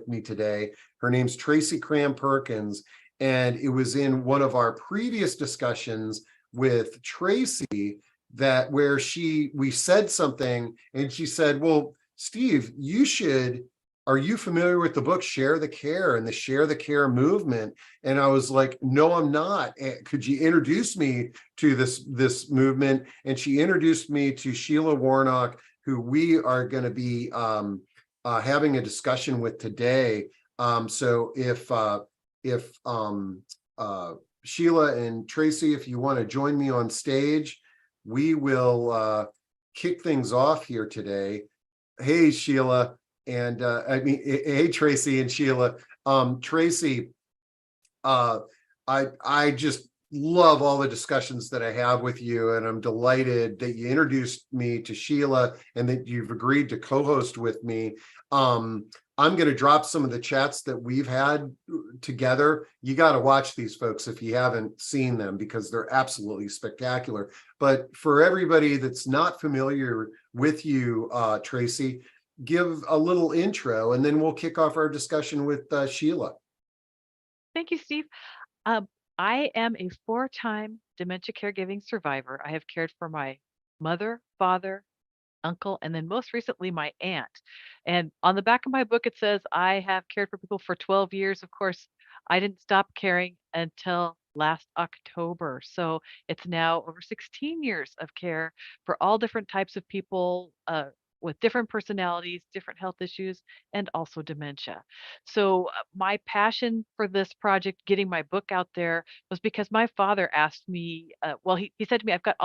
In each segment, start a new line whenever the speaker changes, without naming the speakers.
me today. Her name's Tracy Cram Perkins, and it was in one of our previous discussions with Tracy that where we said something and she said, well, Steve, are you familiar with the book Share the Care and the Share the Care movement? And I was like, no, I'm not. Could you introduce me to this movement? And she introduced me to Sheila Warnock, who we are going to be having a discussion with today. So if Sheila and Tracy, if you want to join me on stage, we will kick things off here today. Hey, Sheila, and hey, Tracy and Sheila. Tracy, I just love all the discussions that I have with you, and I'm delighted that you introduced me to Sheila and that you've agreed to co-host with me. I'm going to drop some of the chats that we've had together. You got to watch these folks if you haven't seen them, because they're absolutely spectacular. But for everybody that's not familiar with you, Tracy, give a little intro, and then we'll kick off our discussion with Sheila.
Thank you, Steve. I am a 4-time dementia caregiving survivor. I have cared for my mother, father, uncle, and then most recently my aunt. And on the back of my book, it says I have cared for people for 12 years. Of course, I didn't stop caring until last October. So it's now over 16 years of care for all different types of people, with different personalities, different health issues, and also dementia. So my passion for this project, getting my book out there, was because my father asked me, he said to me, I've got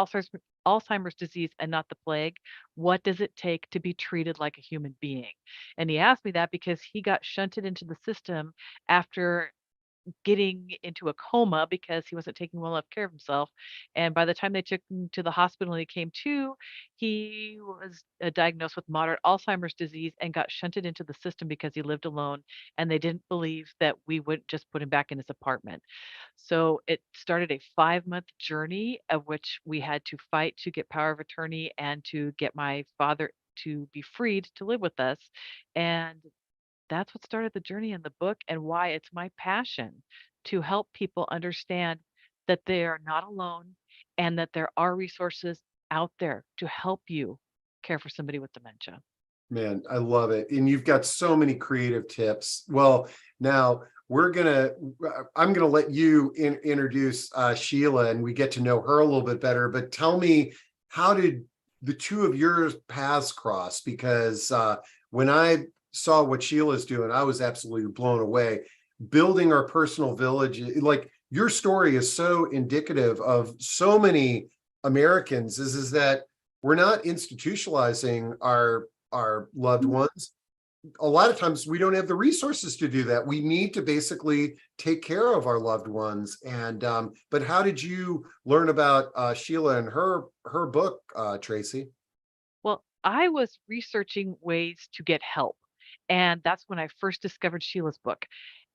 Alzheimer's disease and not the plague. What does it take to be treated like a human being? And he asked me that because he got shunted into the system after getting into a coma because he wasn't taking well enough care of himself. And by the time they took him to the hospital and he came to, he was diagnosed with moderate Alzheimer's disease and got shunted into the system because he lived alone. And they didn't believe that we would just put him back in his apartment. So it started a 5-month journey of which we had to fight to get power of attorney and to get my father to be freed to live with us. And that's what started the journey in the book and why it's my passion to help people understand that they are not alone and that there are resources out there to help you care for somebody with dementia.
Man, I love it. And you've got so many creative tips. Well, now I'm gonna let you introduce Sheila, and we get to know her a little bit better. But tell me, how did the two of your paths cross? Because when I saw what Sheila's doing, I was absolutely blown away. Building our personal village, like your story is so indicative of so many Americans, is that we're not institutionalizing our loved ones. A lot of times we don't have the resources to do that. We need to basically take care of our loved ones. And but how did you learn about Sheila and her book, Tracy?
Well, I was researching ways to get help. And that's when I first discovered Sheila's book.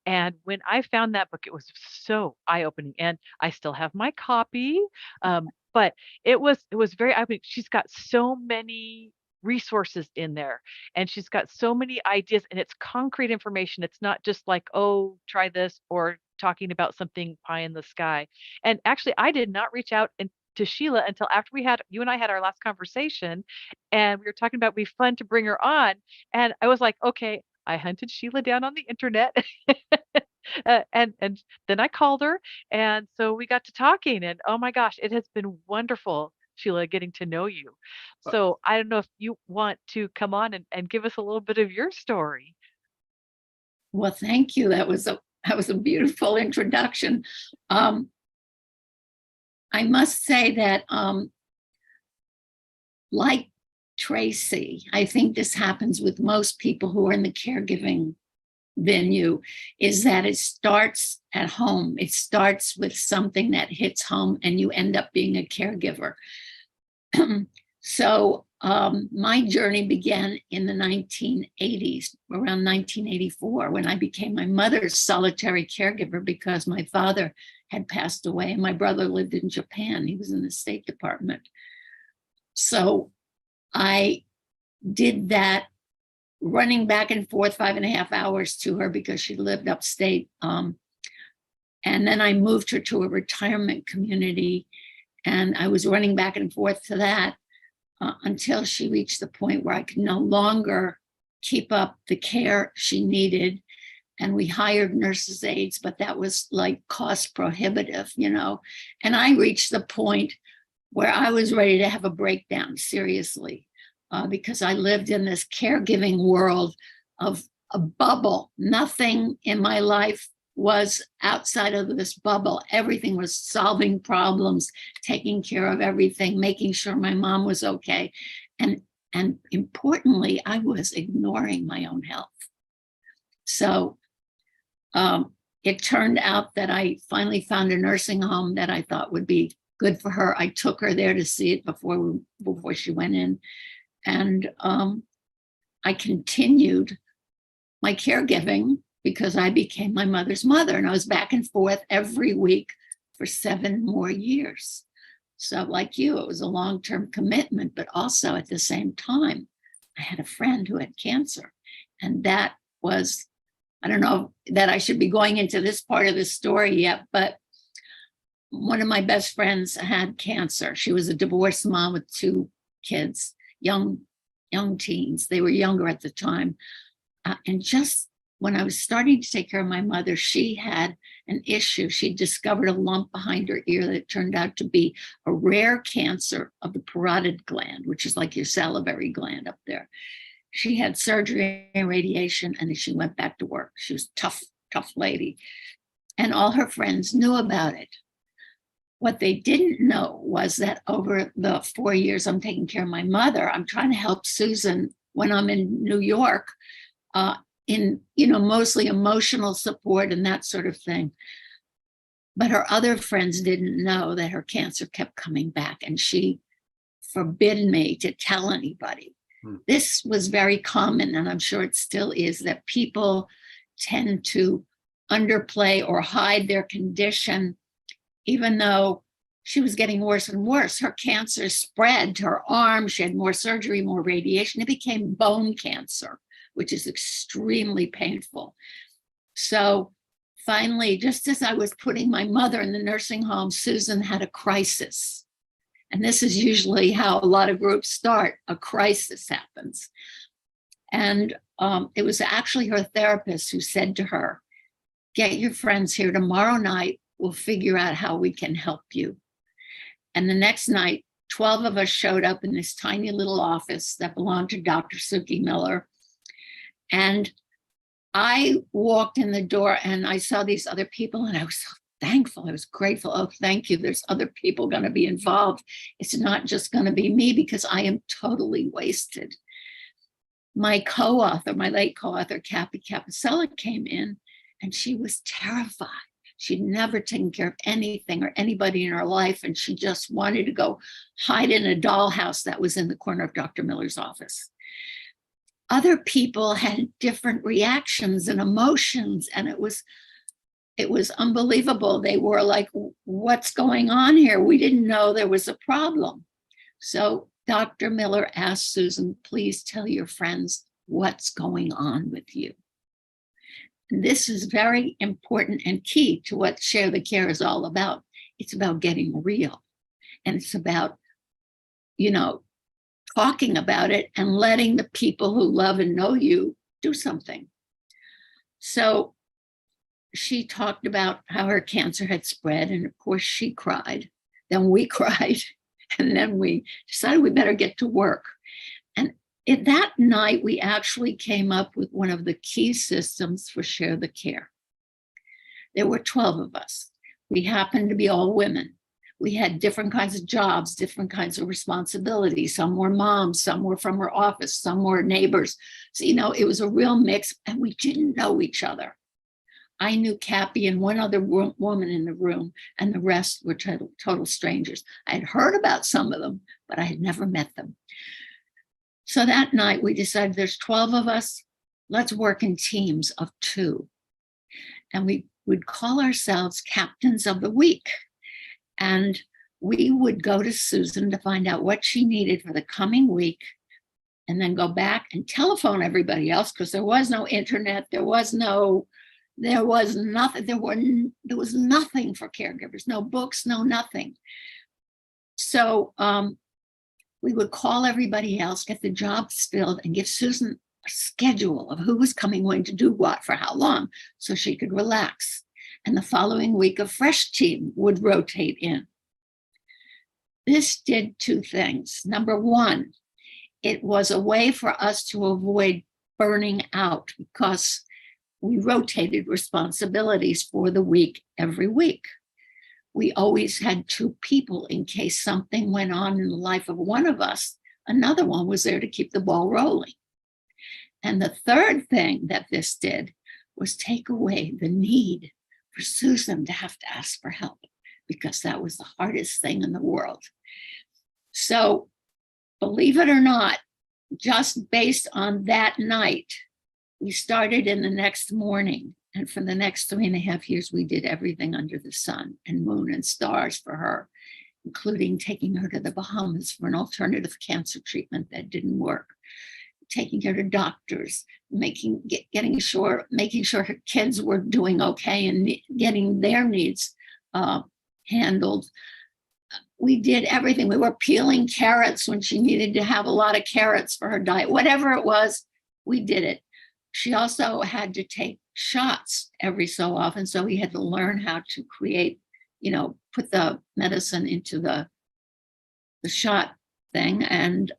And when I found that book, it was so eye-opening. And I still have my copy. But it was very eye-opening. She's got so many resources in there, and she's got so many ideas, and it's concrete information. It's not just like, oh, try this, or talking about something pie in the sky. And actually, I did not reach out to Sheila until after you and I had our last conversation, and we were talking about it'd be fun to bring her on. And I was like, okay, I hunted Sheila down on the internet. And then I called her, and so we got to talking, and oh my gosh, it has been wonderful, Sheila, getting to know you. So I don't know if you want to come on and give us a little bit of your story.
Well, thank you. That was a beautiful introduction. I must say that, like Tracy, I think this happens with most people who are in the caregiving venue, is that it starts at home. It starts with something that hits home and you end up being a caregiver. So my journey began in the 1980s, around 1984, when I became my mother's solitary caregiver because my father had passed away and my brother lived in Japan. He was in the State Department. So I did that running back and forth 5.5 hours to her because she lived upstate. And then I moved her to a retirement community, and I was running back and forth to that until she reached the point where I could no longer keep up the care she needed. And we hired nurses' aides, but that was like cost prohibitive, you know. And I reached the point where I was ready to have a breakdown, seriously, because I lived in this caregiving world of a bubble. Nothing in my life was outside of this bubble. Everything was solving problems, taking care of everything, making sure my mom was okay. And importantly, I was ignoring my own health. So it turned out that I finally found a nursing home that I thought would be good for her. I took her there to see it before she went in. And I continued my caregiving because I became my mother's mother, and I was back and forth every week for 7 more years. So like you, it was a long-term commitment, but also at the same time, I had a friend who had cancer. And that was, I don't know that I should be going into this part of the story yet, but one of my best friends had cancer. She was a divorced mom with 2 kids, young teens. They were younger at the time. And just when I was starting to take care of my mother, she had an issue. She discovered a lump behind her ear that turned out to be a rare cancer of the parotid gland, which is like your salivary gland up there. She had surgery and radiation, and then she went back to work. She was a tough lady. And all her friends knew about it. What they didn't know was that over the 4 years I'm taking care of my mother, I'm trying to help Susan when I'm in New York, in, you know, mostly emotional support and that sort of thing. But her other friends didn't know that her cancer kept coming back, and she forbid me to tell anybody. This was very common, and I'm sure it still is, that people tend to underplay or hide their condition, even though she was getting worse and worse. Her cancer spread to her arm. She had more surgery, more radiation. It became bone cancer, which is extremely painful. So finally, just as I was putting my mother in the nursing home, Susan had a crisis. And this is usually how a lot of groups start. A crisis happens. And it was actually her therapist who said to her, "Get your friends here tomorrow night. We'll figure out how we can help you." And the next night, 12 of us showed up in this tiny little office that belonged to Dr. Suki Miller. And I walked in the door and I saw these other people, and I was so thankful. I was grateful. Oh, thank you. There's other people going to be involved. It's not just going to be me, because I am totally wasted. My co-author, my late co-author, Cappy Capicella, came in, and she was terrified. She'd never taken care of anything or anybody in her life, and she just wanted to go hide in a dollhouse that was in the corner of Dr. Miller's office. Other people had different reactions and emotions, and it was unbelievable. They were like, "What's going on here? We didn't know there was a problem." So Dr. Miller asked Susan, "Please tell your friends what's going on with you." And this is very important and key to what Share the Care is all about. It's about getting real. And it's about, you know, talking about it and letting the people who love and know you do something. So she talked about how her cancer had spread, and of course she cried. Then we cried, and then we decided we better get to work. And that night, we actually came up with one of the key systems for Share the Care. There were 12 of us. We happened to be all women. We had different kinds of jobs, different kinds of responsibilities. Some were moms, some were from her office, some were neighbors. So, you know, it was a real mix, and we didn't know each other. I knew Cappy and one other woman in the room, and the rest were total strangers. I had heard about some of them, but I had never met them. So that night we decided there's 12 of us, let's work in teams of 2. And we would call ourselves Captains of the Week. And we would go to Susan to find out what she needed for the coming week. and then go back and telephone everybody else, because there was no internet, there was nothing, there was nothing for caregivers, no books, no nothing. So we would call everybody else, get the jobs filled, and give Susan a schedule of who was going to do what for how long, so she could relax. And the following week, a fresh team would rotate in. This did two things. Number one, it was a way for us to avoid burning out, because we rotated responsibilities for the week every week. We always had two people in case something went on in the life of one of us. Another one was there to keep the ball rolling. And the third thing that this did was take away the need for Susan to have to ask for help, because that was the hardest thing in the world. So, believe it or not, just based on that night, we started in the next morning. And for the next 3.5 years, we did everything under the sun and moon and stars for her, including taking her to the Bahamas for an alternative cancer treatment that didn't work, taking her to doctors, making sure her kids were doing okay and getting their needs handled. We did everything. We were peeling carrots when she needed to have a lot of carrots for her diet. Whatever it was, we did it. She also had to take shots every so often. So we had to learn how to create, put the medicine into the shot thing and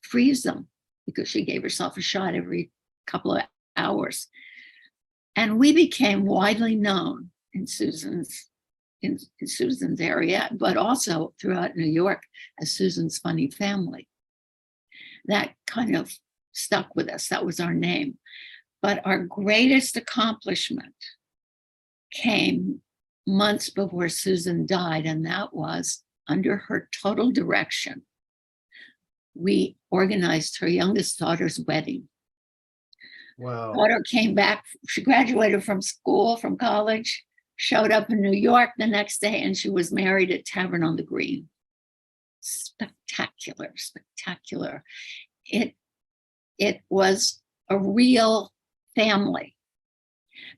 freeze them, because she gave herself a shot every couple of hours. And we became widely known in Susan's area, but also throughout New York as Susan's Funny Family. That kind of stuck with us. That was our name. But our greatest accomplishment came months before Susan died, and that was under her total direction. We organized her youngest daughter's wedding.
Wow.
Daughter came back. She graduated from college, showed up in New York the next day, and she was married at Tavern on the Green. Spectacular, spectacular. It was a real family,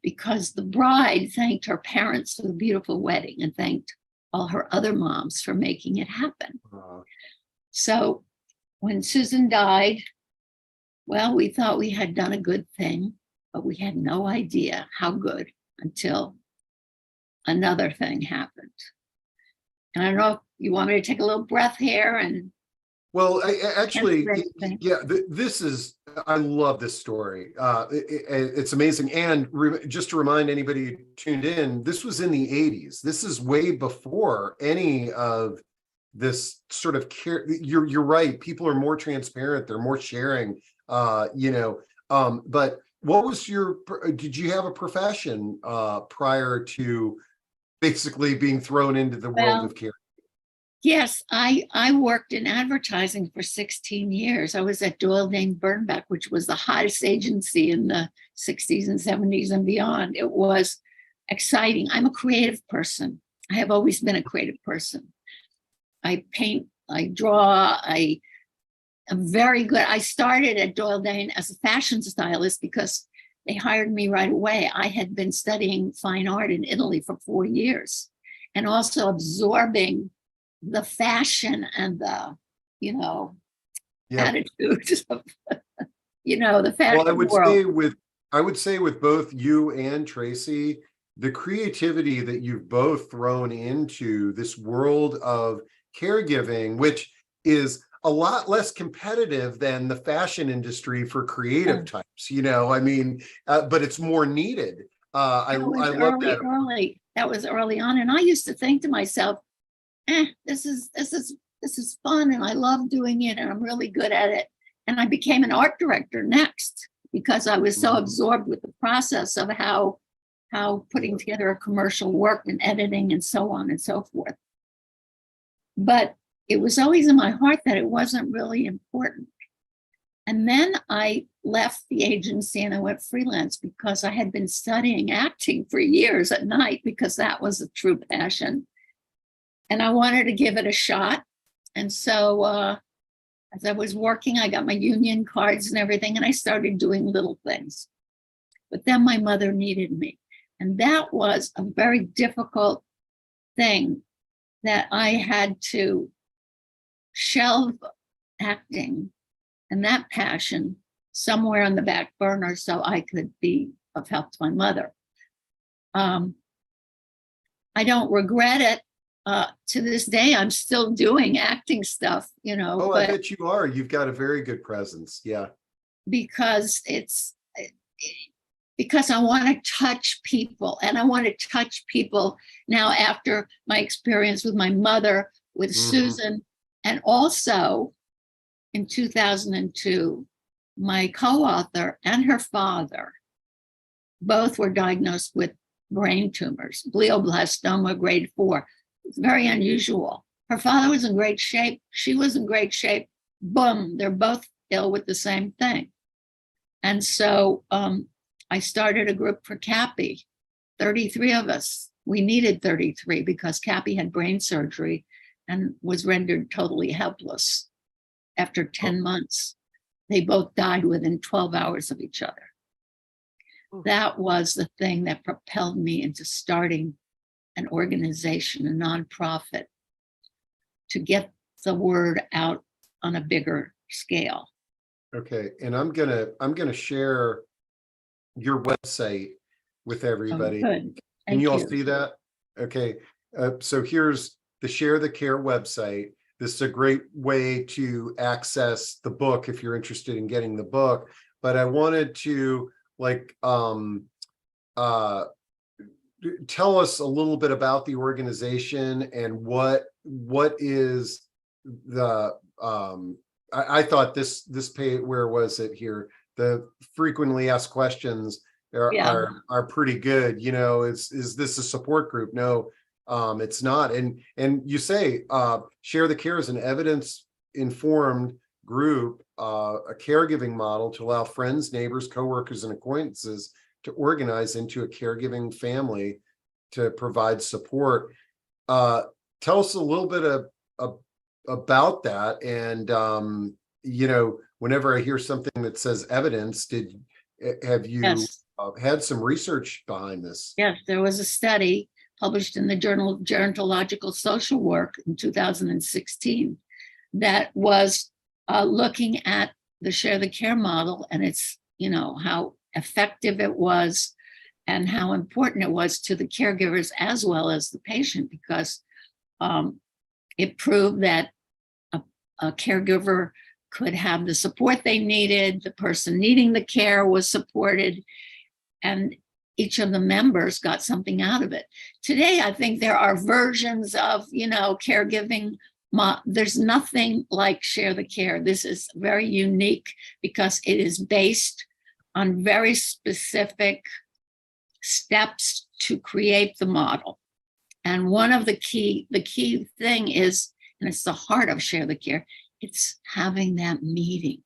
because the bride thanked her parents for the beautiful wedding and thanked all her other moms for making it happen. So when Susan died, well, we thought we had done a good thing, but we had no idea how good until another thing happened. And I don't know if you want me to take a little breath here and.
Well, I love this story. It's amazing. And just to remind anybody who tuned in, this was in the 80s. This is way before any of this sort of care. You're right. People are more transparent. They're more sharing, but what was did you have a profession prior to basically being thrown into the world of care?
Yes, I worked in advertising for 16 years. I was at Doyle Dane Bernbach, which was the hottest agency in the 60s and 70s and beyond. It was exciting. I'm a creative person. I have always been a creative person. I paint, I draw, I am very good. I started at Doyle Dane as a fashion stylist because they hired me right away. I had been studying fine art in Italy for 4 years and also absorbing the fashion and the, attitudes of, the fashion world.
I would say with both you and Tracy, the creativity that you've both thrown into this world of caregiving, which is a lot less competitive than the fashion industry for creative types, but it's more needed. I love that.
That was early on. And I used to think to myself, this is fun and I love doing it and I'm really good at it. And I became an art director next because I was so absorbed with the process of how putting together a commercial worked and editing and so on and so forth. But it was always in my heart that it wasn't really important. And then I left the agency and I went freelance because I had been studying acting for years at night because that was a true passion. And I wanted to give it a shot. And so As I was working, I got my union cards and everything, and I started doing little things. But then my mother needed me. And that was a very difficult thing that I had to shelve acting and that passion somewhere on the back burner so I could be of help to my mother. I don't regret it. To this day, I'm still doing acting stuff,
Oh, I
but
bet you are. You've got a very good presence. Yeah.
because because I want to touch people, and I want to touch people now after my experience with my mother, with
Mhm.
Susan, and also in 2002, my co-author and her father both were diagnosed with brain tumors, glioblastoma grade 4. It's very unusual. Her father was in great shape. She was in great shape. Boom, they're both ill with the same thing. And so I started a group for Cappy, 33 of us. We needed 33 because Cappy had brain surgery and was rendered totally helpless after 10 months. They both died within 12 hours of each other. That was the thing that propelled me into starting an organization, a nonprofit, to get the word out on a bigger scale.
Okay. And I'm gonna share your website with everybody.
Good.
Can you all
Thank
see that? Okay. So here's the Share the Care website. This is a great way to access the book if you're interested in getting the book. But I wanted to tell us a little bit about the organization and what is the I thought this page, where was it here? The frequently asked questions are pretty good. Is this a support group? No, it's not. And you say Share the Care is an evidence-informed group, a caregiving model to allow friends, neighbors, coworkers, and acquaintances to organize into a caregiving family to provide support. Tell us a little bit about that. And whenever I hear something that says evidence, have you
Yes.
had some research behind this?
Yes, there was a study published in the Journal of Gerontological Social Work in 2016 that was looking at the Share the Care model, and it's, how effective it was and how important it was to the caregivers as well as the patient, because it proved that a caregiver could have the support they needed, the person needing the care was supported, and each of the members got something out of it. Today, I think there are versions of, caregiving. There's nothing like Share the Care. This is very unique because it is based on very specific steps to create the model. And one of the key thing is, and it's the heart of Share the Care, it's having that meeting.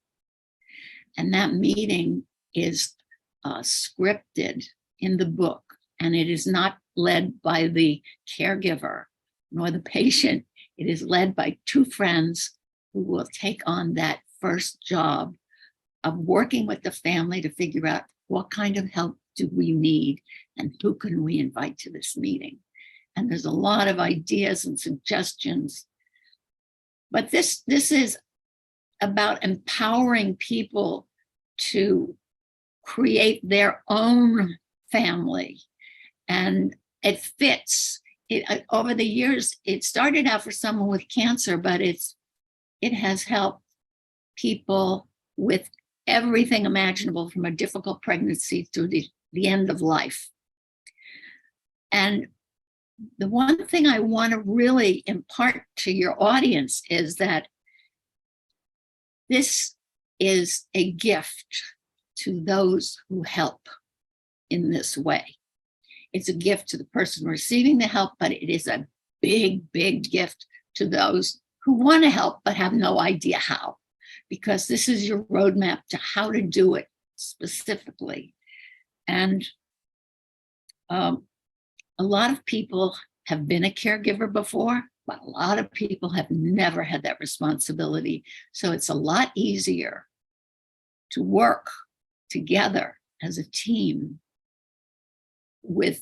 And that meeting is scripted in the book, and it is not led by the caregiver nor the patient. It is led by two friends who will take on that first job of working with the family to figure out what kind of help do we need and who can we invite to this meeting. And there's a lot of ideas and suggestions. But this is about empowering people to create their own family. And it fits. Over the years, it started out for someone with cancer, but it has helped people with everything imaginable, from a difficult pregnancy to the end of life. And the one thing I want to really impart to your audience is that this is a gift to those who help in this way. It's a gift to the person receiving the help, but it is a big, big gift to those who want to help but have no idea how, because this is your roadmap to how to do it specifically. And a lot of people have been a caregiver before. but a lot of people have never had that responsibility. So it's a lot easier to work together as a team with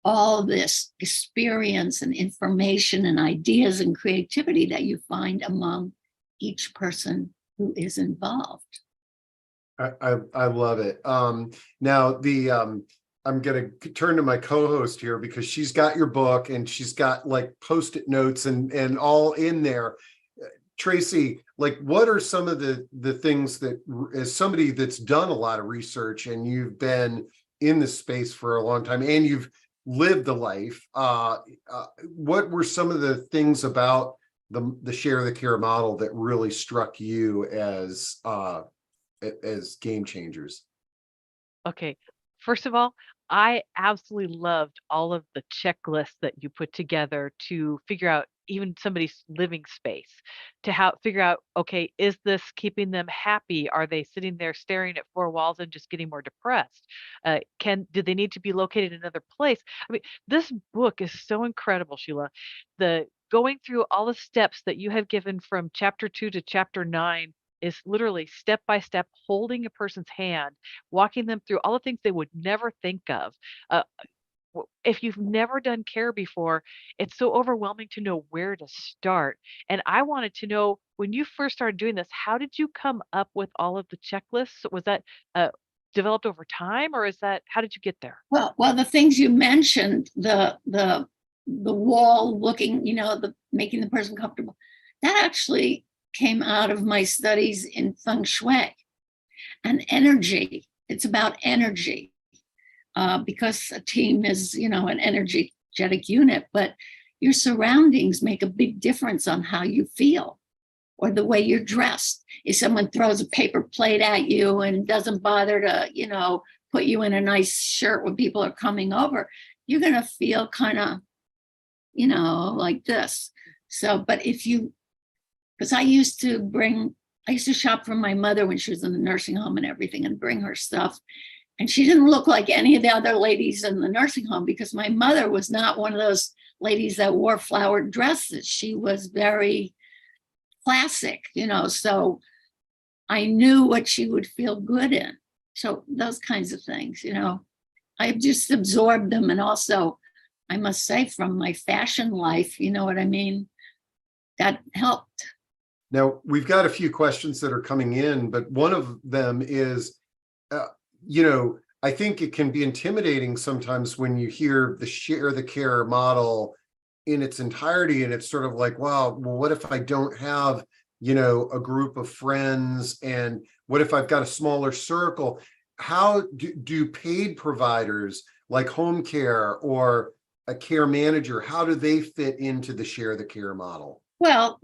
all this experience and information and ideas and creativity that you find among each person who is involved.
I love it. Now I'm gonna turn to my co-host here because she's got your book and she's got like post-it notes and all in there. Tracy, like what are some of the things that, as somebody that's done a lot of research and you've been in the space for a long time and you've lived a life, what were some of the things about the share the care model that really struck you as game changers?
Okay. First of all, I absolutely loved all of the checklists that you put together to figure out even somebody's living space, to figure out, okay, is this keeping them happy? Are they sitting there staring at four walls and just getting more depressed? Do they need to be located in another place? I mean, this book is so incredible, Sheila. The going through all the steps that you have given from chapter 2 to chapter 9 is literally step by step holding a person's hand, walking them through all the things they would never think of. Uh, if you've never done care before, it's so overwhelming to know where to start. And I wanted to know, when you first started doing this, how did you come up with all of the checklists? Was that developed over time, or how did you get there?
Well, the things you mentioned, the wall looking, the making the person comfortable, that actually came out of my studies in feng shui and energy. It's about energy, because a team is, an energetic unit, but your surroundings make a big difference on how you feel or the way you're dressed. If someone throws a paper plate at you and doesn't bother to, put you in a nice shirt when people are coming over, you're going to feel kind of, like this. So, but because I used to shop for my mother when she was in the nursing home and everything and bring her stuff. And she didn't look like any of the other ladies in the nursing home because my mother was not one of those ladies that wore flowered dresses. She was very classic, so I knew what she would feel good in. So those kinds of things, I just absorbed them. And also, I must say, from my fashion life, you know what I mean? That helped.
Now, we've got a few questions that are coming in, but one of them is, I think it can be intimidating sometimes when you hear the share the care model in its entirety. And it's sort of like, wow, well, what if I don't have, a group of friends? And what if I've got a smaller circle? How do paid providers like home care or a care manager, how do they fit into the share the care model?
Well,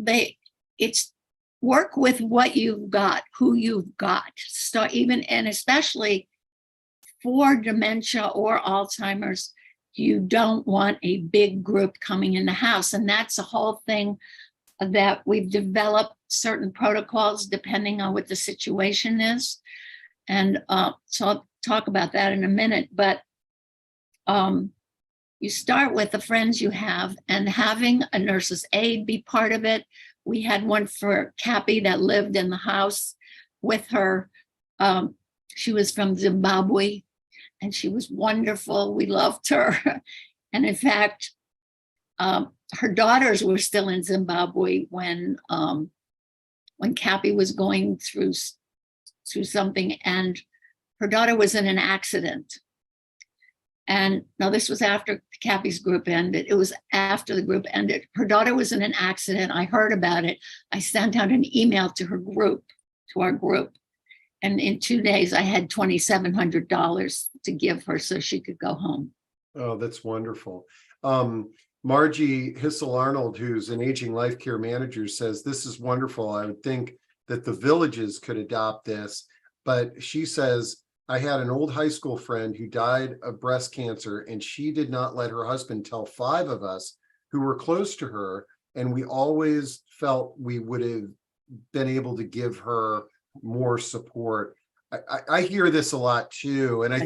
it's work with what you've got, who you've got. So and especially for dementia or Alzheimer's, you don't want a big group coming in the house. And that's a whole thing that we've developed certain protocols depending on what the situation is. And so I'll talk about that in a minute. But you start with the friends you have and having a nurse's aide be part of it. We had one for Cappy that lived in the house with her. She was from Zimbabwe and she was wonderful. We loved her. And in fact, her daughters were still in Zimbabwe when Cappy was going through something, and her daughter was in an accident. And now this was after Cappy's group ended. It was after the group ended. Her daughter was in an accident. I heard about it. I sent out an email to our group. And in 2 days, I had $2,700 to give her so she could go home.
Oh, that's wonderful. Margie Hissel-Arnold, who's an aging life care manager, says, this is wonderful. I would think that the villages could adopt this. But she says, I had an old high school friend who died of breast cancer, and she did not let her husband tell 5 of us who were close to her. And we always felt we would have been able to give her more support. I hear this a lot too. And I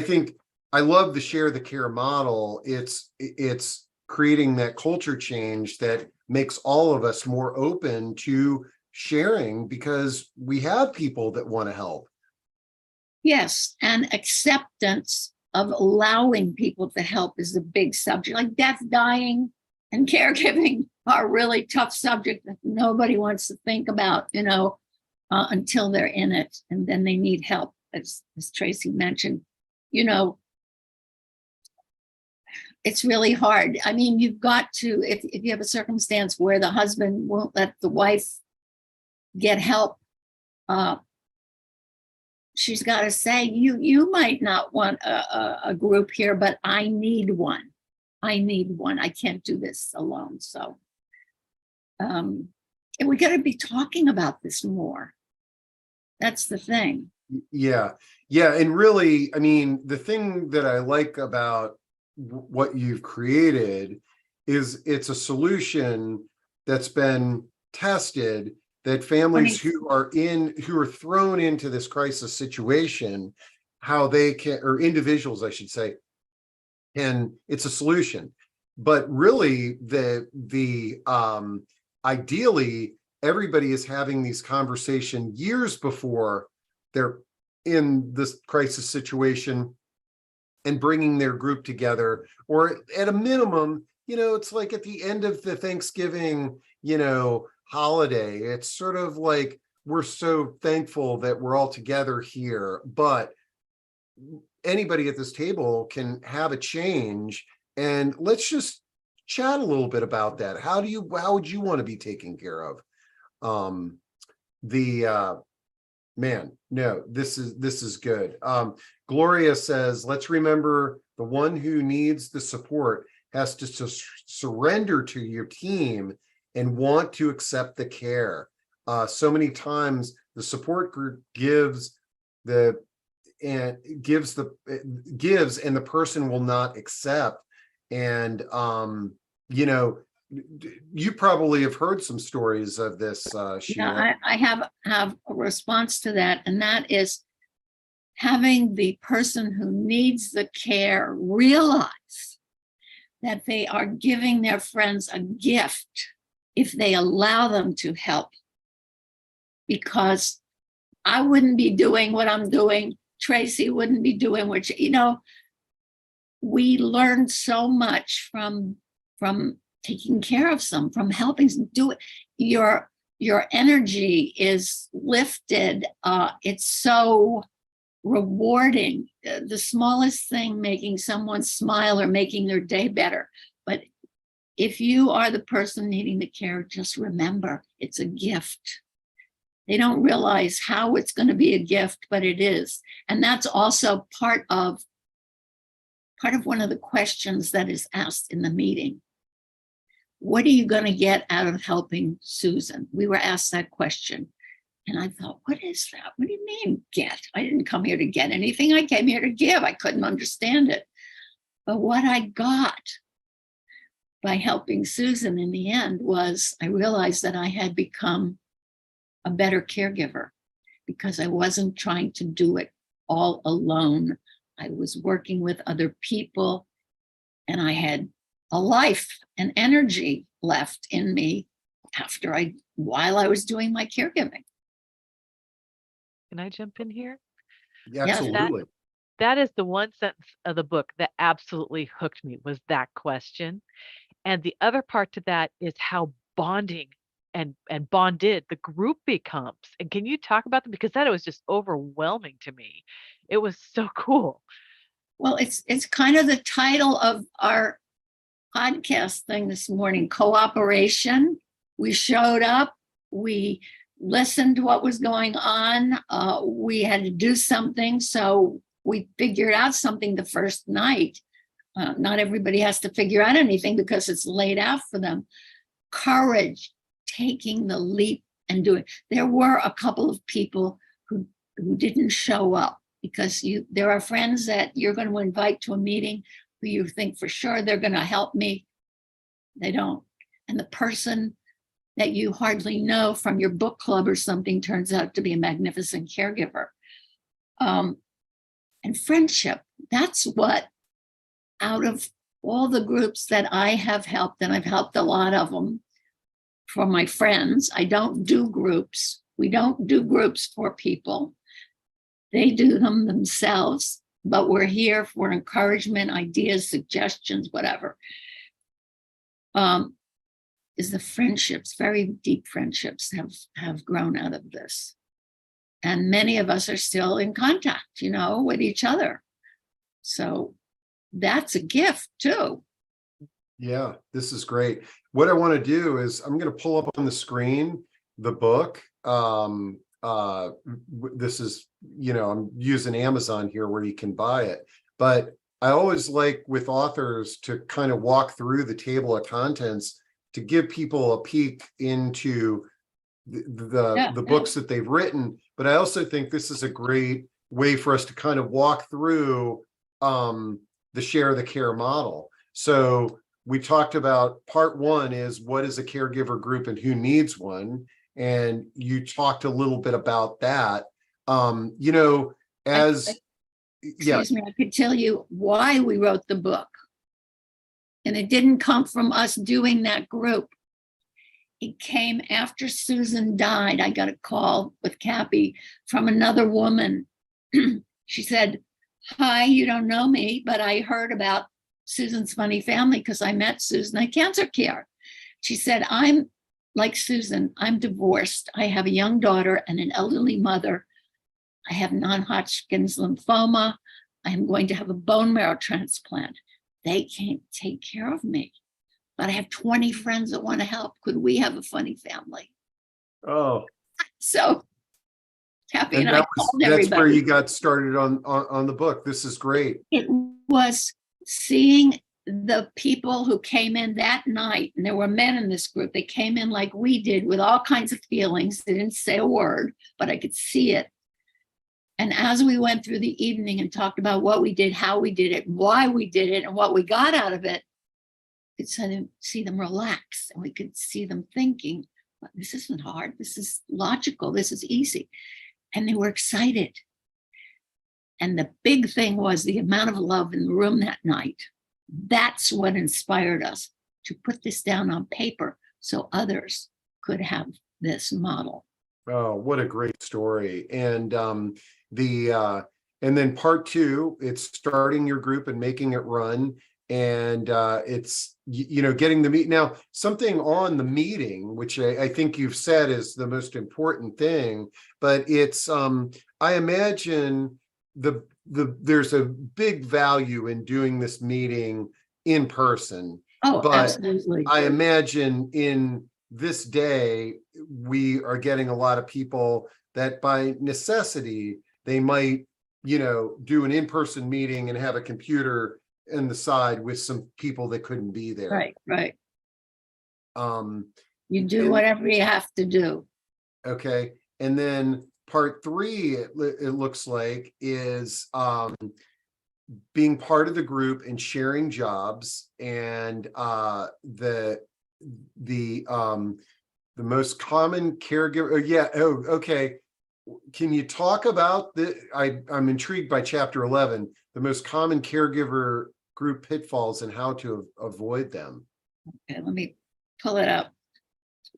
think I love the share the care model. It's creating that culture change that makes all of us more open to sharing because we have people that want to help.
Yes, and acceptance of allowing people to help is a big subject. Like death, dying, and caregiving are really tough subjects that nobody wants to think about, until they're in it, and then they need help, as Tracy mentioned. It's really hard. I mean, you've got to, if you have a circumstance where the husband won't let the wife get help, she's got to say, you might not want a group here, but I need one. I can't do this alone. So and we got to be talking about this more. That's the thing.
Yeah. And really, I mean, the thing that I like about what you've created is it's a solution that's been tested, that families who are thrown into this crisis situation, how they can, or individuals, I should say, and it's a solution. But really, ideally, everybody is having these conversations years before they're in this crisis situation and bringing their group together, or at a minimum, it's like at the end of the Thanksgiving, holiday, it's sort of like, we're so thankful that we're all together here, but anybody at this table can have a change, and let's just chat a little bit about that. How would you want to be taken care of? Man, no, this is good. Gloria says, let's remember the one who needs the support has to surrender to your team and want to accept the care. So many times the support group gives and the person will not accept. And you probably have heard some stories of this, Sheila.
Yeah, I have a response to that, and that is having the person who needs the care realize that they are giving their friends a gift if they allow them to help. Because I wouldn't be doing what I'm doing, Tracy wouldn't be doing what we learned so much from taking care of some, from helping do it. Your energy is lifted. It's so rewarding. The smallest thing making someone smile or making their day better. But if you are the person needing the care, just remember, it's a gift. They don't realize how it's going to be a gift, but it is. And that's also part of one of the questions that is asked in the meeting. What are you going to get out of helping Susan? We were asked that question. And I thought, what is that? What do you mean get? I didn't come here to get anything. I came here to give. I couldn't understand it. But what I got by helping Susan in the end was I realized that I had become a better caregiver because I wasn't trying to do it all alone. I was working with other people, and I had a life and energy left in me while I was doing my caregiving.
Can I jump in here?
Yeah, absolutely.
That is the one sentence of the book that absolutely hooked me, was that question. And the other part to that is how bonding and bonded the group becomes. And can you talk about that? Because that was just overwhelming to me. It was so cool.
Well, it's kind of the title of our podcast thing this morning, cooperation. We showed up, we listened to what was going on, we had to do something, so we figured out something the first night. Not everybody has to figure out anything because it's laid out for them. Courage, taking the leap and doing. There were a couple of people who didn't show up because there are friends that you're going to invite to a meeting who you think for sure they're going to help me. They don't. And the person that you hardly know from your book club or something turns out to be a magnificent caregiver. And friendship, that's what, out of all the groups that I have helped, and I've helped a lot of them for my friends. I don't do groups. We don't do groups for people. They do them themselves, but we're here for encouragement, ideas, suggestions, whatever. Is the friendships, very deep friendships have grown out of this. And many of us are still in contact, with each other. So that's a gift too.
Yeah, this is great. What I want to do is I'm going to pull up on the screen the book. This is, I'm using Amazon here where you can buy it, but I always like with authors to kind of walk through the table of contents to give people a peek into the books that they've written. But I also think this is a great way for us to kind of walk through the share the care model. So we talked about part one is what is a caregiver group and who needs one. And you talked a little bit about that.
Excuse me, I could tell you why we wrote the book. And it didn't come from us doing that group. It came after Susan died. I got a call with Cappy from another woman. She said, "Hi, you don't know me, but I heard about Susan's funny family because I met Susan at cancer care." She said, "I'm like Susan, I'm divorced. I have a young daughter and an elderly mother. I have non-Hodgkin's lymphoma. I am going to have a bone marrow transplant. They can't take care of me, but I have 20 friends that want to help. Could we have a funny family?"
Oh,
so Cappy and I called everybody.
That's where you got started on the book. This is great.
It was seeing the people who came in that night, and there were men in this group. They came in like we did with all kinds of feelings. They didn't say a word, but I could see it. And as we went through the evening and talked about what we did, how we did it, why we did it, and what we got out of it, we could see them relax, and we could see them thinking, this isn't hard, this is logical, this is easy. And they were excited. And the big thing was the amount of love in the room that night. That's what inspired us to put this down on paper so others could have this model.
Oh, what a great story. And and then part two, it's starting your group and making it run. And it's, getting the meet. Now, something on the meeting, which I think you've said is the most important thing, but it's, I imagine there's a big value in doing this meeting in person.
Oh,
but
absolutely.
I imagine in this day, we are getting a lot of people that by necessity, they might, do an in-person meeting and have a computer in the side with some people that couldn't be there.
Right. You do whatever you have to do.
Okay. And then part three, it looks like, is being part of the group and sharing jobs, and the most common caregiver. Okay. Can you talk about I'm intrigued by chapter 11, the most common caregiver group pitfalls and how to avoid them.
Okay, let me pull it up.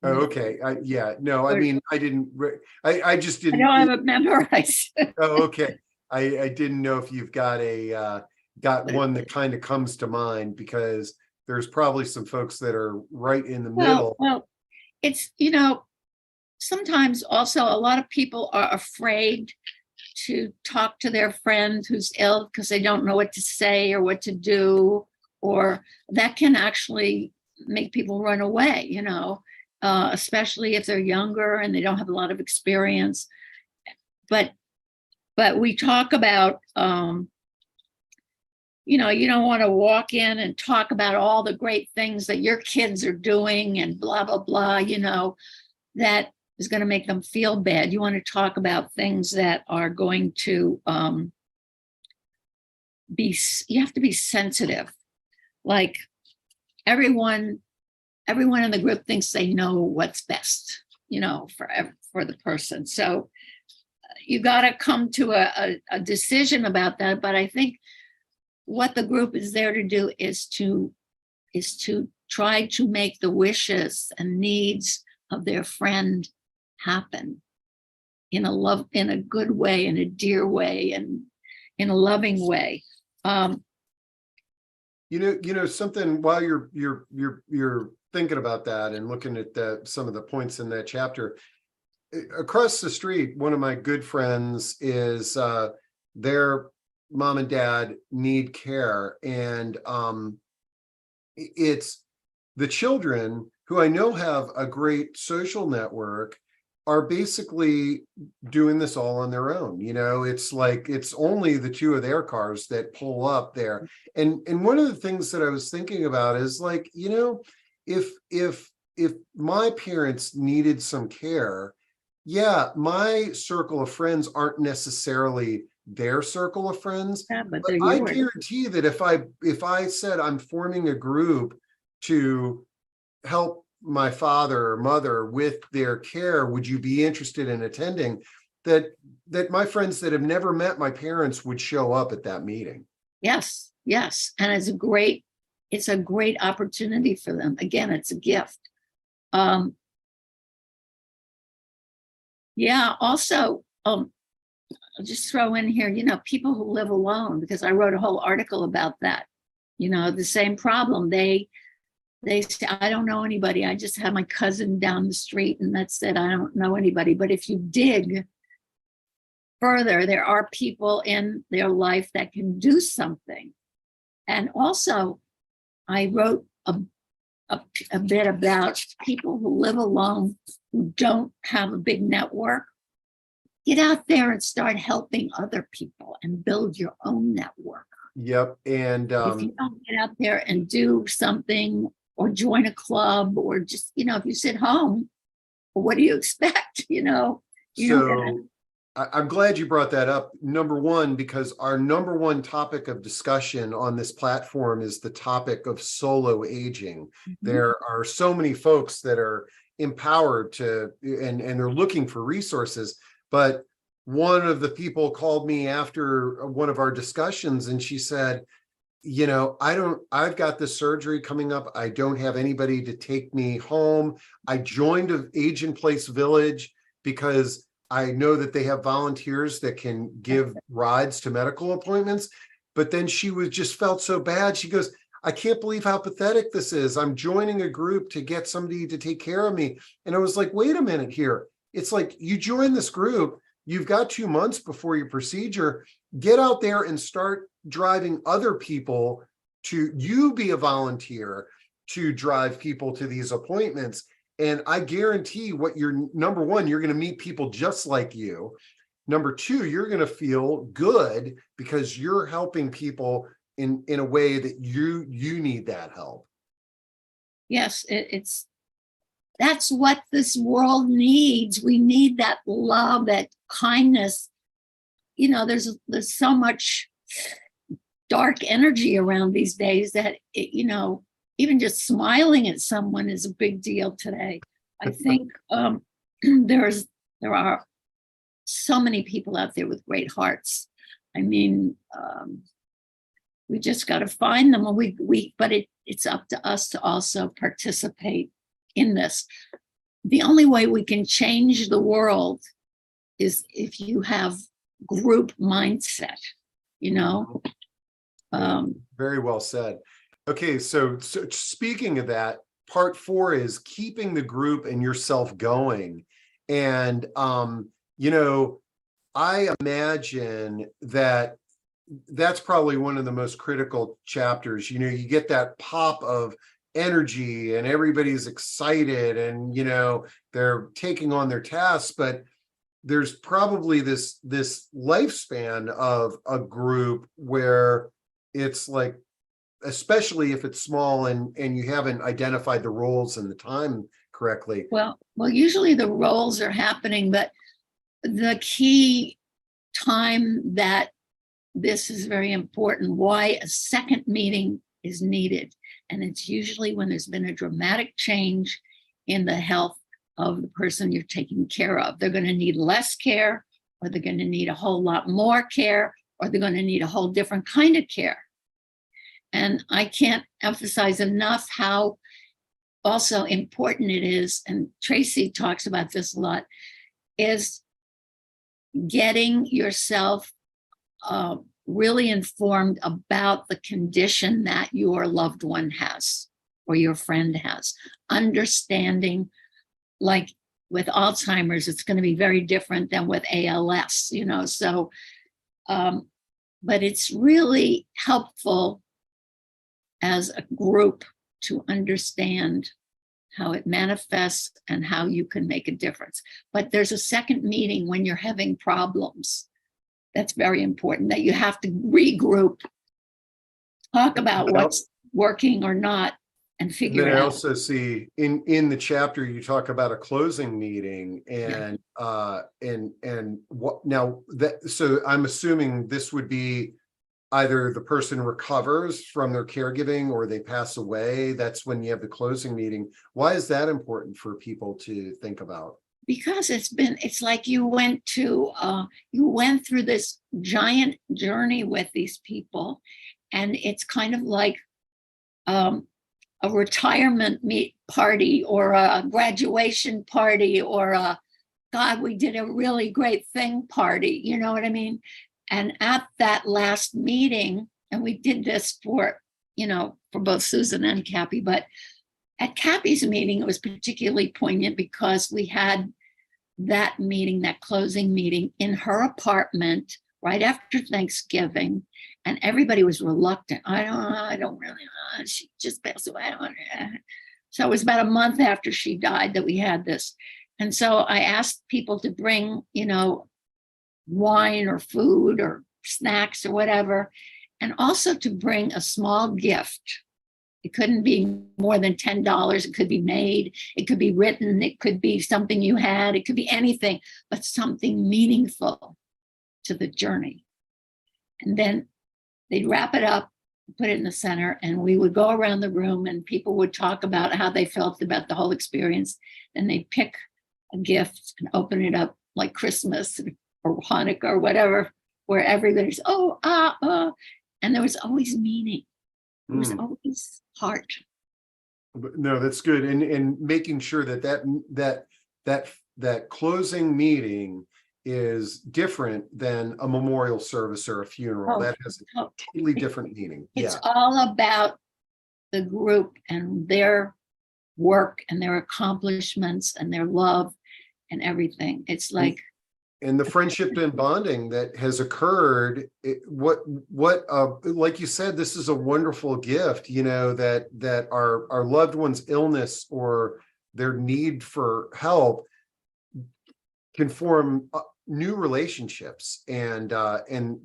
Oh, okay. I mean, I just didn't.
I don't have it memorized.
Oh, okay. I didn't know if you've got got one that kind of comes to mind, because there's probably some folks that are right in the middle.
Well, it's, sometimes also a lot of people are afraid to talk to their friend who's ill because they don't know what to say or what to do, or that can actually make people run away, especially if they're younger and they don't have a lot of experience. But we talk about, you don't want to walk in and talk about all the great things that your kids are doing and blah, blah, blah, that is going to make them feel bad. You want to talk about things that are going to you have to be sensitive. Like everyone in the group thinks they know what's best, for the person. So you got to come to a decision about that. But I think what the group is there to do is to try to make the wishes and needs of their friend happen in a good way, in a dear way, and in a loving way.
Something while you're thinking about that and looking at some of the points in that chapter. Across the street, one of my good friends is their mom and dad need care, and it's the children, who I know have a great social network, are basically doing this all on their own. It's like it's only the two of their cars that pull up there. And one of the things that I was thinking about is like, if my parents needed some care, yeah, my circle of friends aren't necessarily their circle of friends.
Yeah, but
But
they're
I
yours.
guarantee that if I said I'm forming a group to help my father or mother with their care, would you be interested in attending? That my friends that have never met my parents would show up at that meeting.
Yes, and it's a great opportunity for them. Again, it's a gift. Yeah, also, I'll just throw in here, people who live alone, because I wrote a whole article about that. The same problem. They say, I don't know anybody. I just have my cousin down the street, and that's it. I don't know anybody. But if you dig further, there are people in their life that can do something. And also, I wrote a bit about people who live alone, who don't have a big network. Get out there and start helping other people and build your own network.
Yep. And
if you don't get out there and do something or join a club, or just, if you sit home, what do you expect?
So I'm glad you brought that up. Number one, because our number one topic of discussion on this platform is the topic of solo aging.
Mm-hmm.
There are so many folks that are empowered to, and they're looking for resources. But one of the people called me after one of our discussions, and she said, I've got this surgery coming up. I don't have anybody to take me home. I joined an age in place village because I know that they have volunteers that can give rides to medical appointments. But then she just felt so bad. She goes, I can't believe how pathetic this is. I'm joining a group to get somebody to take care of me. And I was like, wait a minute here. It's like, you join this group, you've got 2 months before your procedure, get out there and start driving other people to, you be a volunteer to drive people to these appointments. And I guarantee number one, you're going to meet people just like you. Number two, you're going to feel good because you're helping people in a way that you need that help.
Yes, that's what this world needs. We need that love, that kindness. There's so much dark energy around these days that, even just smiling at someone is a big deal today. I think there are so many people out there with great hearts. I mean, we just got to find them. But it's up to us to also participate in this. The only way we can change the world is if you have group mindset,
Very well said. Okay, so speaking of that, part 4 is keeping the group and yourself going. And I imagine that's probably one of the most critical chapters. You get that pop of energy and everybody's excited and they're taking on their tasks, but there's probably this lifespan of a group where it's like, especially if it's small and you haven't identified the roles and the time correctly.
Well, usually the roles are happening, but the key time that this is very important, why a second meeting is needed. And it's usually when there's been a dramatic change in the health of the person you're taking care of. They're going to need less care, or they're going to need a whole lot more care, or they're going to need a whole different kind of care. And I can't emphasize enough how also important it is, and Tracy talks about this a lot, is getting yourself really informed about the condition that your loved one has or your friend has. Understanding, like with Alzheimer's, it's going to be very different than with ALS, you know, so, but it's really helpful as a group to understand how it manifests and how you can make a difference. But there's a second meeting when you're having problems. That's very important, that you have to regroup, talk about what's working or not, and figure
then I
out.
also see in the chapter you talk about a closing meeting, and what now that, so I'm assuming this would be either the person recovers from their caregiving or they pass away. That's when you have the closing meeting. Why is that important for people to think about?
Because it's like you went through this giant journey with these people, and it's kind of like a retirement party or a graduation party or a, God, we did a really great thing party, you know what I mean? And at that last meeting, and we did this for, you know, for both Susan and Cappy, but at Cappy's meeting, it was particularly poignant because we had that meeting, that closing meeting, in her apartment right after Thanksgiving, and everybody was reluctant. I don't really, she just passed away. So it was about a month after she died that we had this. And so I asked people to bring, you know, wine or food or snacks or whatever, and also to bring a small gift. It couldn't be more than $10. It could be made, it could be written, it could be something you had, it could be anything, but something meaningful to the journey. And then they'd wrap it up, put it in the center, and we would go around the room and people would talk about how they felt about the whole experience. Then they'd pick a gift and open it up like Christmas or Hanukkah or whatever, where everybody's, and there was always meaning. There was always heart.
No, that's good. And making sure that closing meeting is different than a memorial service or a funeral. That has a totally different meaning.
It's all about the group and their work and their accomplishments and their love and everything. It's like,
and the friendship and bonding that has occurred, like you said, this is a wonderful gift, you know, that our loved one's illness or their need for help can form new relationships, and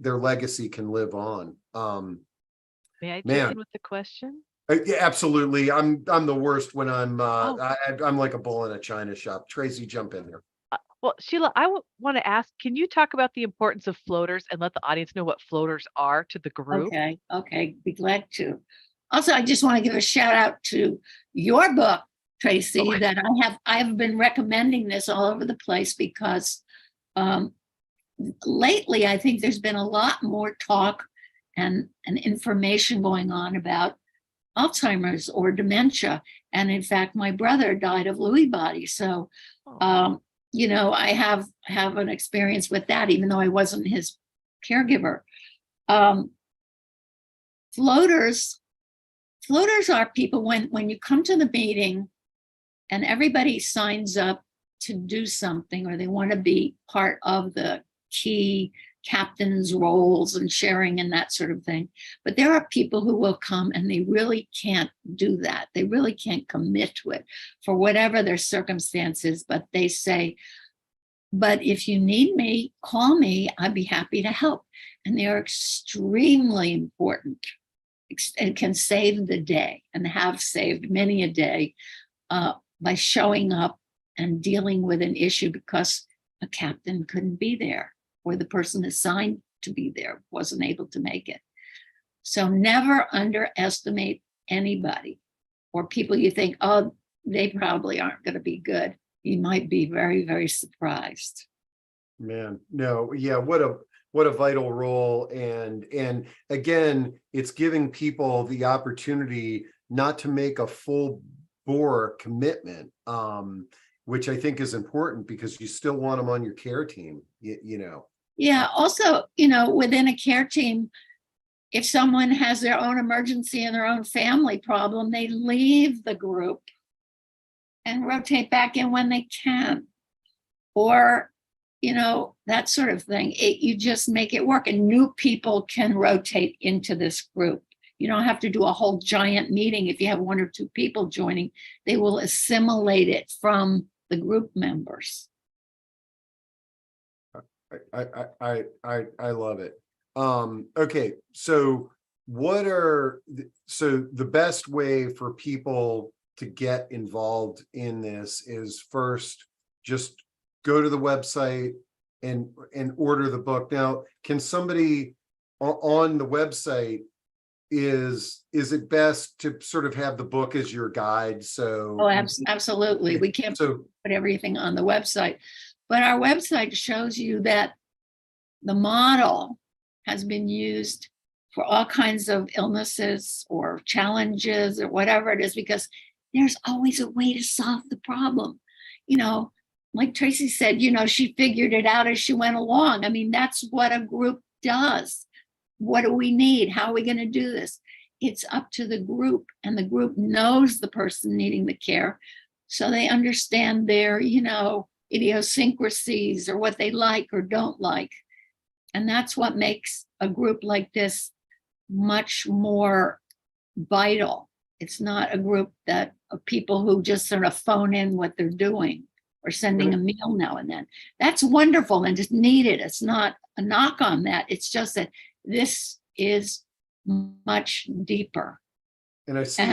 their legacy can live on.
May I jump in with the question?
Yeah, absolutely. I'm the worst when I'm like a bull in a china shop. Tracy, jump in there.
Well, Sheila, I want to ask, can you talk about the importance of floaters and let the audience know what floaters are to the group?
Okay, be glad to. Also, I just want to give a shout out to your book, Tracy, that I have been recommending this all over the place because lately I think there's been a lot more talk and information going on about Alzheimer's or dementia. And in fact, my brother died of Lewy body. So, you know, I have an experience with that, even though I wasn't his caregiver. Floaters are people when you come to the meeting and everybody signs up to do something or they want to be part of the key captain's roles and sharing and that sort of thing. But there are people who will come and they really can't do that. They really can't commit to it for whatever their circumstances, but they say, but if you need me, call me, I'd be happy to help. And they are extremely important and can save the day and have saved many a day by showing up and dealing with an issue because a captain couldn't be there or the person assigned to be there wasn't able to make it. So never underestimate anybody or people you think, oh, they probably aren't going to be good. You might be very, very surprised.
Man, no, yeah, what what a vital role. And again, it's giving people the opportunity not to make a full bore commitment, which I think is important because you still want them on your care team, you know.
Yeah. Also, within a care team, if someone has their own emergency and their own family problem, they leave the group and rotate back in when they can, or, that sort of thing. You just make it work, and new people can rotate into this group. You don't have to do a whole giant meeting. If you have one or two people joining, they will assimilate it from the group members.
I love it. Okay, so the best way for people to get involved in this is first just go to the website and order the book. Now, can somebody on the website, is it best to sort of have the book as your guide? So
Absolutely. We can't
put
everything on the website, but our website shows you that the model has been used for all kinds of illnesses or challenges or whatever it is, because there's always a way to solve the problem. Like Tracy said, she figured it out as she went along. I mean, that's what a group does. What do we need? How are we going to do this? It's up to the group, and the group knows the person needing the care. So they understand their, idiosyncrasies or what they like or don't like. And that's what makes a group like this much more vital. It's not a group of people who just sort of phone in what they're doing or sending a meal now and then. That's wonderful and just needed. It's not a knock on that. It's just that this is much deeper.
And I see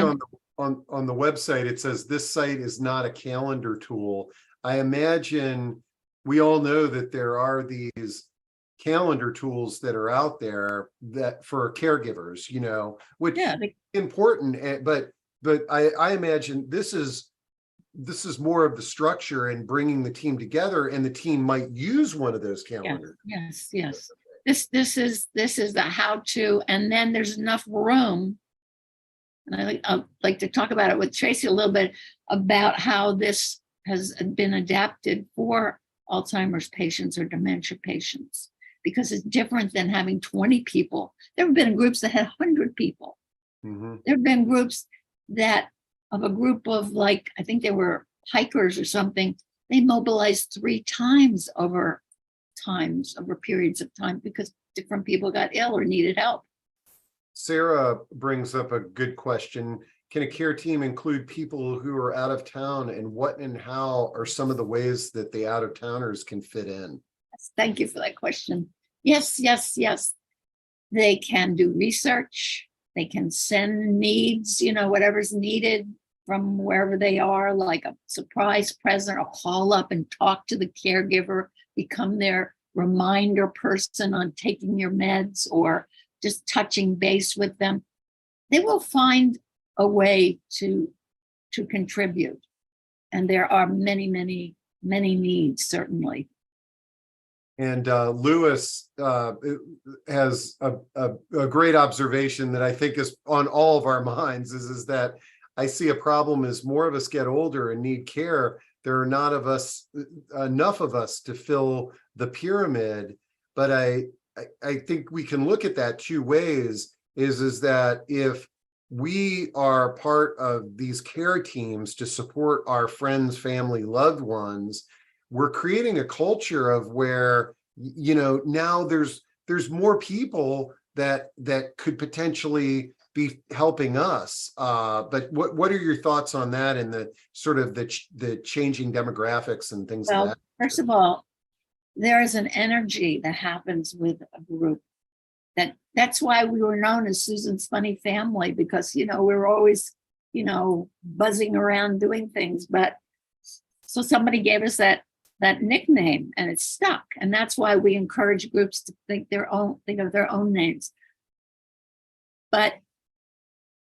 on the website, it says this site is not a calendar tool. I imagine we all know that there are these calendar tools that are out there that for caregivers, which important, but I imagine this is more of the structure and bringing the team together, and the team might use one of those calendars.
Yes. This is the how-to, and then there's enough room. And I'd like to talk about it with Tracy a little bit about how this has been adapted for Alzheimer's patients or dementia patients, because it's different than having 20 people. There have been groups that had 100 people. Mm-hmm. There have been groups of a group of, I think they were hikers or something, they mobilized 3 times over periods of time because different people got ill or needed help.
Sarah brings up a good question. Can a care team include people who are out of town, and what and how are some of the ways that the out of towners can fit in?
Thank you for that question. Yes. They can do research. They can send needs, whatever's needed from wherever they are, like a surprise present, or call up and talk to the caregiver, become their reminder person on taking your meds, or just touching base with them. They will find a way to contribute. And there are many, many, many needs, certainly.
And Lewis has a great observation that I think is on all of our minds is that I see a problem as more of us get older and need care. There are not enough of us to fill the pyramid. But I think we can look at that 2 ways, is that if we are part of these care teams to support our friends, family, loved ones, we're creating a culture of where, now there's more people that could potentially be helping us. But what are your thoughts on that, and the sort of the changing demographics and things like that?
First of all, there is an energy that happens with a group. That's why we were known as Susan's Funny Family, because, we were always, buzzing around doing things. But so somebody gave us that nickname, and it stuck. And that's why we encourage groups to think of their own names. But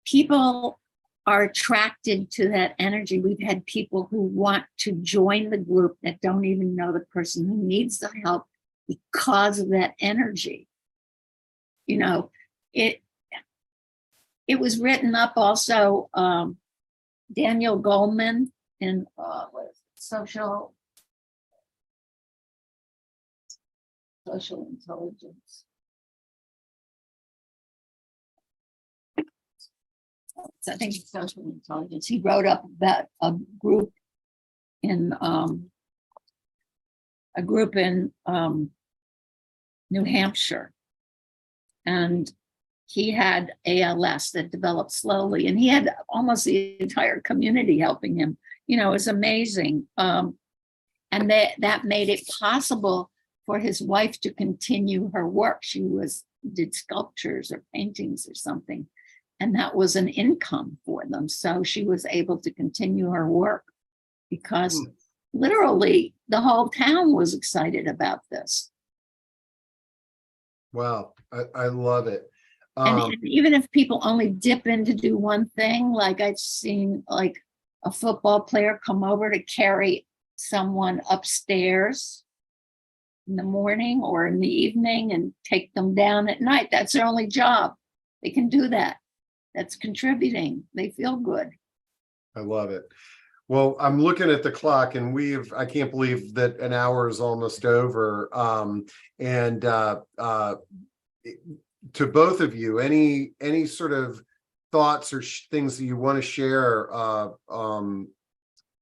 people are attracted to that energy. We've had people who want to join the group that don't even know the person who needs the help because of that energy. You know, it was written up also, Daniel Goleman in what is it, social intelligence. So I think it's social intelligence. He wrote up about a group in New Hampshire, and he had ALS that developed slowly, and he had almost the entire community helping him. You know, it was amazing. And that made it possible for his wife to continue her work. She did sculptures or paintings or something, and that was an income for them. So she was able to continue her work because literally the whole town was excited about this.
Wow, I love it.
And even if people only dip in to do one thing, like I've seen like a football player come over to carry someone upstairs in the morning or in the evening and take them down at night. That's their only job. They can do that. That's contributing. They feel good.
I love it. Well, I'm looking at the clock, and I can't believe that an hour is almost over. To both of you, any sort of thoughts or things that you want to share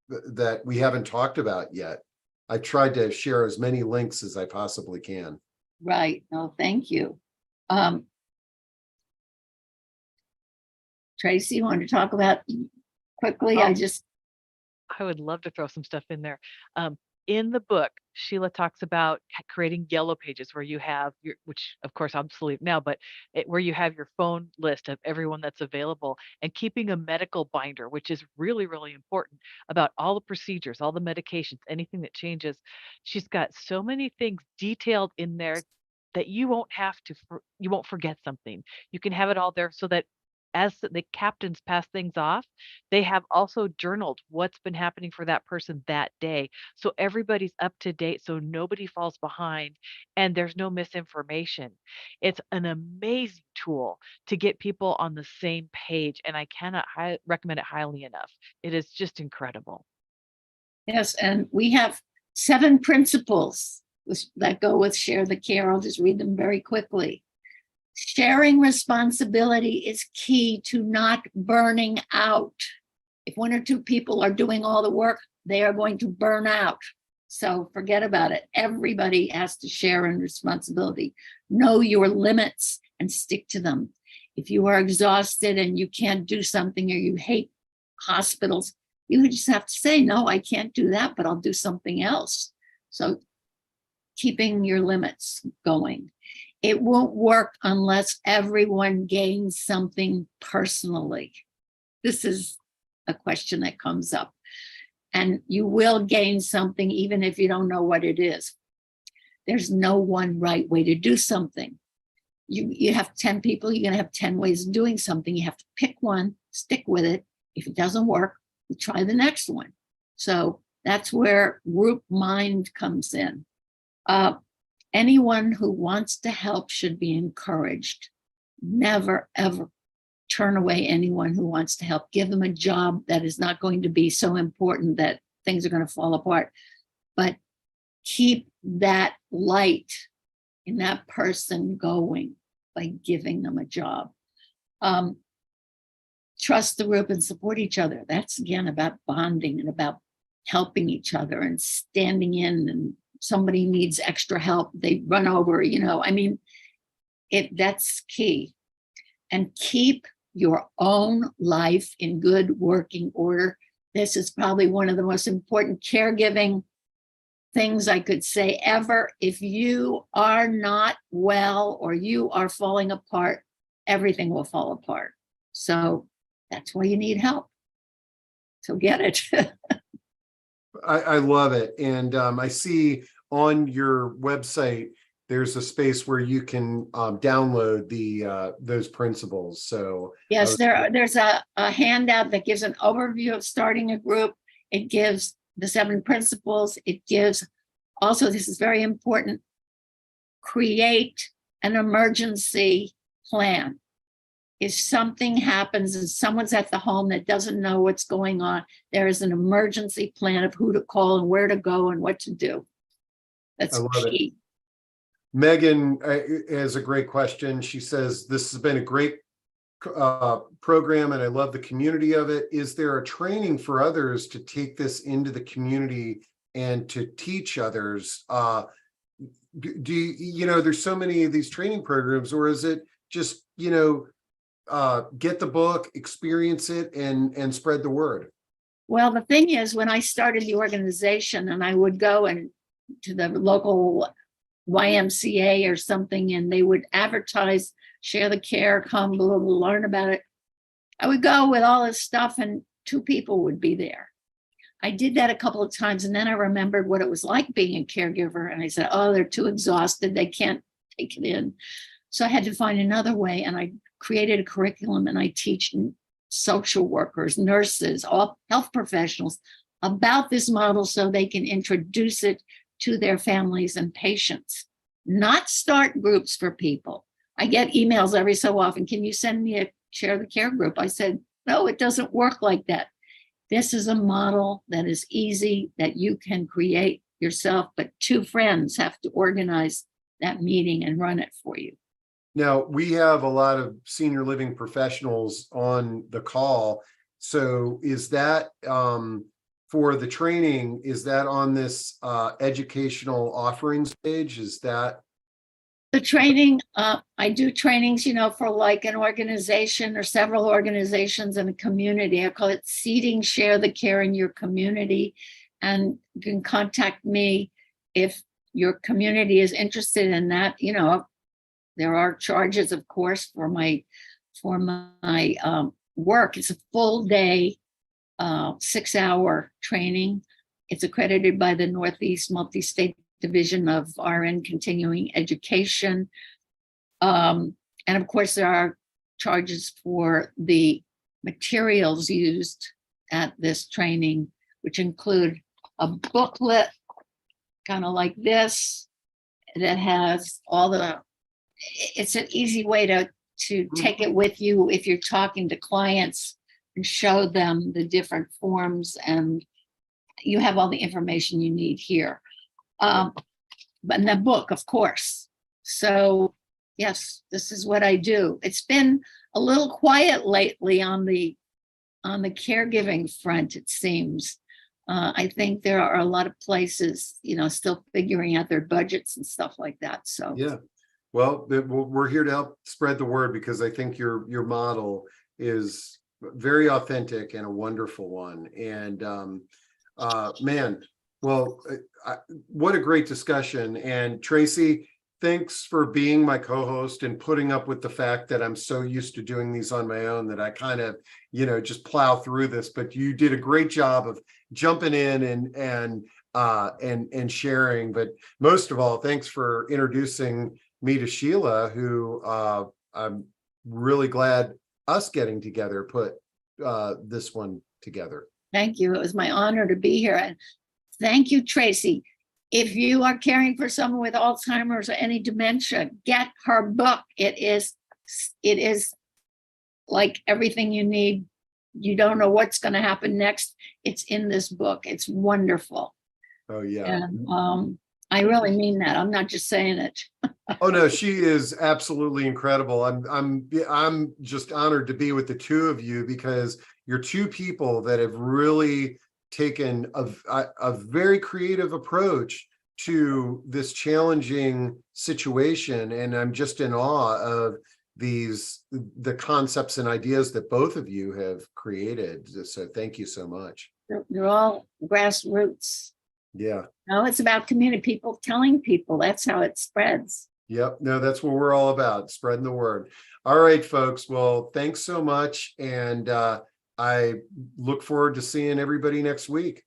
that we haven't talked about yet? I tried to share as many links as I possibly can.
Right. No, thank you. Tracy, you want to talk about quickly?
I would love to throw some stuff in there. In the book, Sheila talks about creating yellow pages where you have which of course obsolete now, but where you have your phone list of everyone that's available, and keeping a medical binder, which is really, really important, about all the procedures, all the medications, anything that changes. She's got so many things detailed in there that you won't forget something. You can have it all there so that as the captains pass things off, they have also journaled what's been happening for that person that day. So everybody's up to date, so nobody falls behind and there's no misinformation. It's an amazing tool to get people on the same page, and I cannot recommend it highly enough. It is just incredible.
Yes, and we have 7 principles that go with Share the Care. I'll just read them very quickly. Sharing responsibility is key to not burning out. If 1 or 2 people are doing all the work, they are going to burn out. So forget about it. Everybody has to share in responsibility. Know your limits and stick to them. If you are exhausted and you can't do something, or you hate hospitals, you just have to say, no, I can't do that, but I'll do something else. So keeping your limits going. It won't work unless everyone gains something personally. This is a question that comes up. And you will gain something even if you don't know what it is. There's no one right way to do something. You have 10 people, you're going to have 10 ways of doing something. You have to pick one, stick with it. If it doesn't work, you try the next one. So that's where group mind comes in. Anyone who wants to help should be encouraged. Never, ever turn away anyone who wants to help. Give them a job that is not going to be so important that things are going to fall apart. But keep that light in that person going by giving them a job. Trust the group and support each other. That's again about bonding and about helping each other and standing in, and somebody needs extra help, they run over, that's key. And keep your own life in good working order. This is probably one of the most important caregiving things I could say ever. If you are not well or you are falling apart, everything will fall apart. So that's why you need help. So get it.
I love it. And I see on your website, there's a space where you can download those principles. So
yes, there's a handout that gives an overview of starting a group. It gives the 7 principles. It gives also, this is very important, create an emergency plan. If something happens and someone's at the home that doesn't know what's going on, there is an emergency plan of who to call and where to go and what to do. That's
I love it.
key.
Megan has a great question. She says, this has been a great program and I love the community of it. Is there a training for others to take this into the community and to teach others? Do you know, there's so many of these training programs, or is it just, you know, get the book, experience it, and spread the word?
Well, the thing is, when I started the organization and I would go and to the local YMCA or something, and they would advertise, share the care, come learn about it. I would go with all this stuff and 2 people would be there. I did that a couple of times, and then I remembered what it was like being a caregiver. And I said, oh, they're too exhausted. They can't take it in. So I had to find another way. And I created a curriculum, and I teach social workers, nurses, all health professionals about this model so they can introduce it to their families and patients, not start groups for people. I get emails every so often. Can you send me a share the care group? I said, no, it doesn't work like that. This is a model that is easy, that you can create yourself, but 2 friends have to organize that meeting and run it for you.
Now, we have a lot of senior living professionals on the call. So is that for the training, is that on this educational offerings page? Is that
The training, I do trainings, you know, for like an organization or several organizations in a community. I call it seeding, share the care in your community. And you can contact me if your community is interested in that. You know, there are charges, of course, for my work. It's a full day, 6-hour training. It's accredited by the Northeast Multi-State Division of RN Continuing Education. And of course, there are charges for the materials used at this training, which include a booklet, kind of like this, that has all the, it's an easy way to take it with you if you're talking to clients and show them the different forms, and you have all the information you need here. But in the book, of course. So yes, this is what I do. It's been a little quiet lately on the caregiving front, it seems. I think there are a lot of places, you know, still figuring out their budgets and stuff like that. So
yeah. Well, we're here to help spread the word, because I think your model is very authentic and a wonderful one. And man, well, what a great discussion. And Tracy, thanks for being my co-host and putting up with the fact that I'm so used to doing these on my own that I kind of, you know, just plow through this. But you did a great job of jumping in and sharing. But most of all, thanks for introducing me to Sheila, who I'm really glad us getting together put this one together.
thank you. It was my honor to be here. And thank you, Tracy. If you are caring for someone with Alzheimer's or any dementia, get her book. It is like everything you need. You don't know what's going to happen next. It's in this book. It's wonderful.
Oh yeah.
And I really mean that. I'm not just saying it.
Oh no, she is absolutely incredible. I'm just honored to be with the 2 of you, because you're 2 people that have really taken a very creative approach to this challenging situation, and I'm just in awe of the concepts and ideas that both of you have created. So thank you so much.
They're all grassroots.
Yeah.
No, it's about community, people telling people. That's how it spreads.
Yep. No, that's what we're all about, spreading the word. All right, folks. Well, thanks so much. And I look forward to seeing everybody next week.